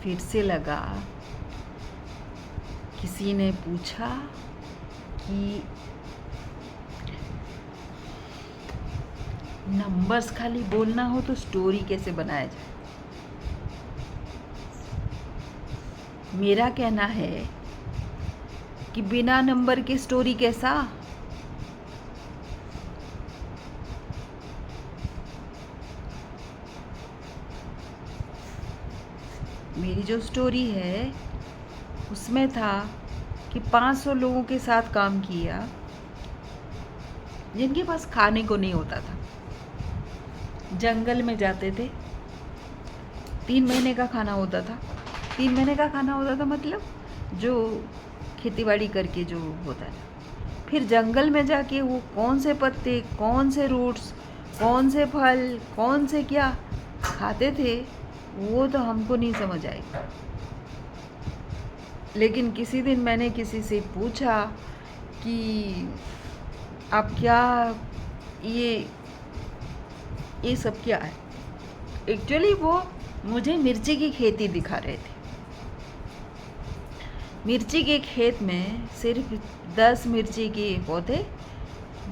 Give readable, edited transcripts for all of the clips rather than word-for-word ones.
फिर से लगा। किसी ने पूछा कि नंबर्स खाली बोलना हो तो स्टोरी कैसे बनाया जाए। मेरा कहना है कि बिना नंबर के स्टोरी कैसा। मेरी जो स्टोरी है उसमें था कि 500 लोगों के साथ काम किया जिनके पास खाने को नहीं होता था। जंगल में जाते थे, 3 महीने का खाना होता था। 3 महीने का खाना होता था मतलब जो खेतीबाड़ी करके जो होता था। फिर जंगल में जाके वो कौन से पत्ते, कौन से रूट्स, कौन से फल, कौन से क्या खाते थे वो तो हमको नहीं समझ आई। लेकिन किसी दिन मैंने किसी से पूछा कि आप क्या ये सब क्या है। एक्चुअली वो मुझे मिर्ची की खेती दिखा रहे थे। मिर्ची के खेत में सिर्फ 10 मिर्ची के पौधे,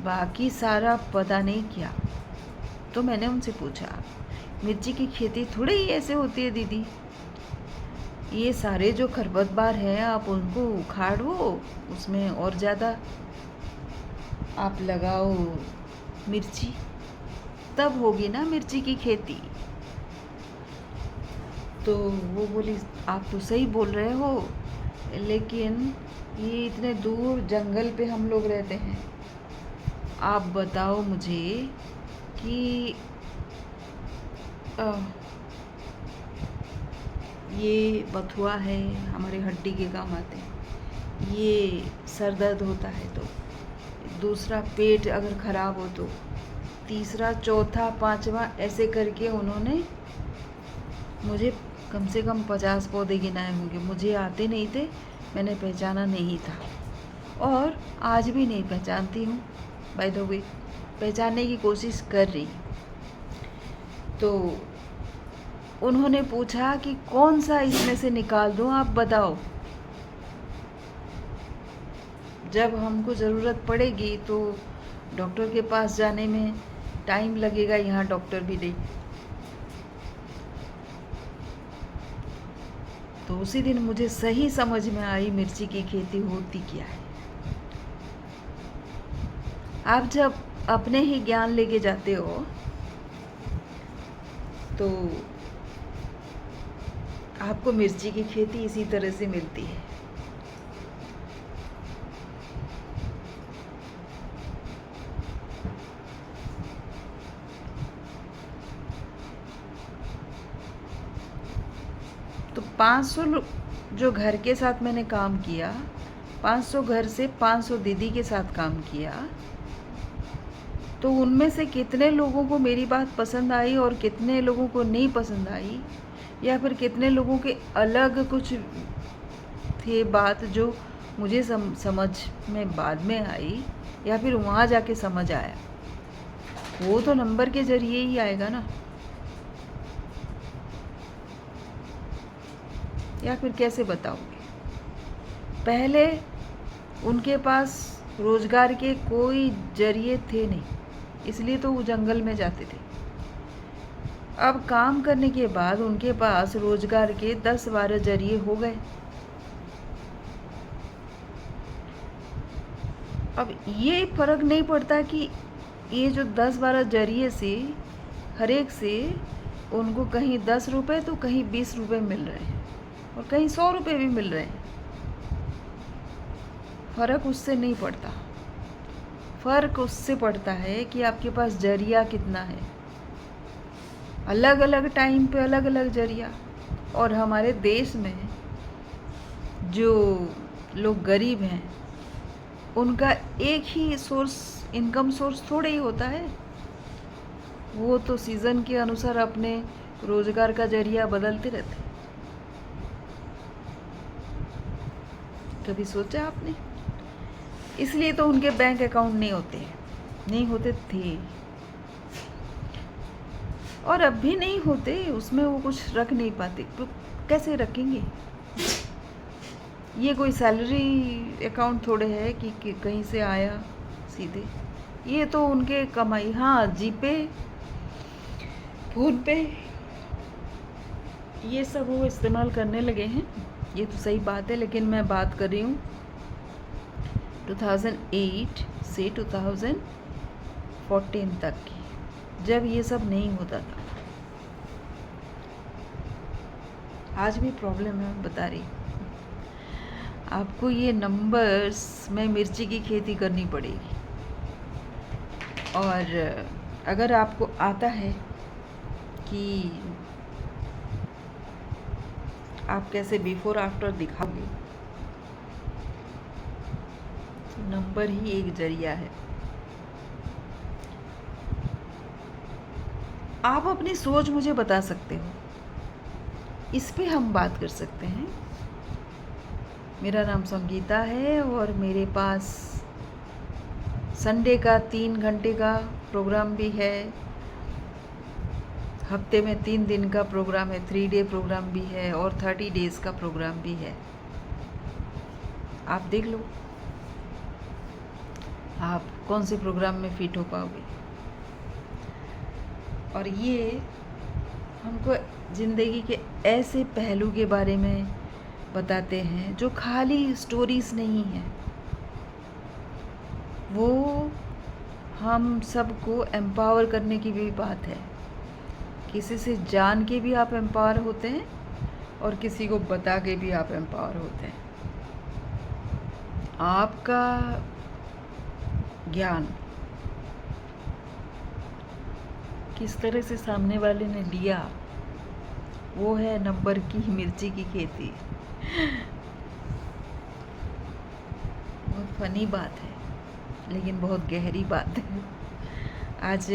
बाकी सारा पता नहीं क्या। तो मैंने उनसे पूछा, मिर्ची की खेती थोड़ी ही ऐसे होती है दीदी, ये सारे जो खरपतवार हैं आप उनको उखाड़ो, उसमें और ज़्यादा आप लगाओ मिर्ची, तब होगी ना मिर्ची की खेती। तो वो बोली आप तो सही बोल रहे हो, लेकिन ये इतने दूर जंगल पे हम लोग रहते हैं। आप बताओ मुझे कि ये बथुआ है, हमारे हड्डी के काम आते हैं। ये सर दर्द होता है तो, दूसरा पेट अगर ख़राब हो तो, तीसरा, चौथा, पांचवा, ऐसे करके उन्होंने मुझे कम से कम 50 पौधे गिनाए होंगे। मुझे आते नहीं थे, मैंने पहचाना नहीं था और आज भी नहीं पहचानती हूँ। बाय द वे पहचानने की कोशिश कर रही। तो उन्होंने पूछा कि कौन सा इसमें से निकाल दूँ, आप बताओ। जब हमको ज़रूरत पड़ेगी तो डॉक्टर के पास जाने में टाइम लगेगा, यहाँ डॉक्टर भी नहीं। तो उसी दिन मुझे सही समझ में आई मिर्ची की खेती होती क्या है। आप जब अपने ही ज्ञान लेके जाते हो तो आपको मिर्ची की खेती इसी तरह से मिलती है। तो 500 जो घर के साथ मैंने काम किया, 500 घर से 500 दीदी के साथ काम किया, तो उनमें से कितने लोगों को मेरी बात पसंद आई और कितने लोगों को नहीं पसंद आई, या फिर कितने लोगों के अलग कुछ थे बात जो मुझे समझ में बाद में आई, या फिर वहाँ जाके समझ आया, वो तो नंबर के ज़रिए ही आएगा ना। या फिर कैसे बताओगे। पहले उनके पास रोज़गार के कोई जरिए थे नहीं, इसलिए तो वो जंगल में जाते थे। अब काम करने के बाद उनके पास रोज़गार के 10-12 जरिए हो गए। अब ये फ़र्क नहीं पड़ता कि ये जो 10-12 जरिए से हर एक से उनको कहीं 10 रुपये तो कहीं 20 रुपये मिल रहे हैं और कहीं 100 रुपये भी मिल रहे हैं। फ़र्क उससे नहीं पड़ता। फ़र्क उससे पड़ता है कि आपके पास जरिया कितना है। अलग अलग टाइम पे अलग अलग जरिया। और हमारे देश में जो लोग गरीब हैं उनका एक ही इनकम सोर्स थोड़े ही होता है। वो तो सीज़न के अनुसार अपने रोज़गार का जरिया बदलते रहते हैं। कभी सोचा आपने? इसलिए तो उनके बैंक अकाउंट नहीं होते थे। और अब भी नहीं होते उसमें, वो कुछ रख नहीं पाते तो कैसे रखेंगे? ये कोई सैलरी अकाउंट थोड़े है कि कहीं से आया सीधे, ये तो उनके कमाई। हाँ, जीपे, फोन पे, ये सब वो इस्तेमाल करने लगे हैं, ये तो सही बात है। लेकिन मैं बात कर रही हूँ 2008 से 2014 तक की, जब ये सब नहीं होता था। आज भी प्रॉब्लम है, बता रही आपको। ये नंबर्स में मिर्ची की खेती करनी पड़ेगी, और अगर आपको आता है कि आप कैसे बिफोर आफ्टर दिखाओगे, तो नंबर ही एक जरिया है। आप अपनी सोच मुझे बता सकते हो, इस पे हम बात कर सकते हैं। मेरा नाम संगीता है और मेरे पास संडे का 3 घंटे का प्रोग्राम भी है, हफ्ते में 3 दिन का प्रोग्राम है, 3 डे प्रोग्राम भी है, और 30 डेज़ का प्रोग्राम भी है। आप देख लो आप कौन से प्रोग्राम में फिट हो पाओगे। और ये हमको ज़िंदगी के ऐसे पहलू के बारे में बताते हैं जो खाली स्टोरीज़ नहीं हैं, वो हम सबको एम्पावर करने की भी बात है। किसी से जान के भी आप एम्पावर होते हैं और किसी को बता के भी आप एम्पावर होते हैं। आपका ज्ञान किस तरह से सामने वाले ने लिया, वो है नंबर की मिर्ची की खेती। बहुत फनी बात है, लेकिन बहुत गहरी बात है। आज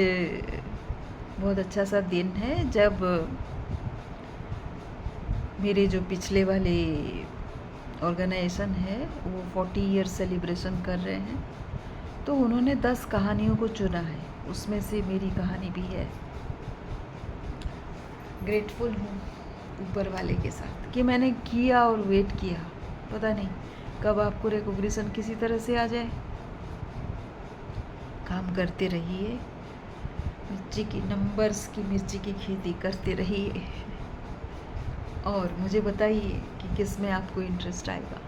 बहुत अच्छा सा दिन है, जब मेरे जो पिछले वाले ऑर्गेनाइजेशन है वो 40 ईयर सेलिब्रेशन कर रहे हैं, तो उन्होंने 10 कहानियों को चुना है, उसमें से मेरी कहानी भी है। ग्रेटफुल हूँ ऊपर वाले के साथ कि मैंने किया और वेट किया। पता नहीं कब आपको रिकॉग्निशन किसी तरह से आ जाए। काम करते रहिए, मिर्ची की नंबर्स की मिर्ची की खेती करते रहिए, और मुझे बताइए कि किस में आपको इंटरेस्ट आएगा।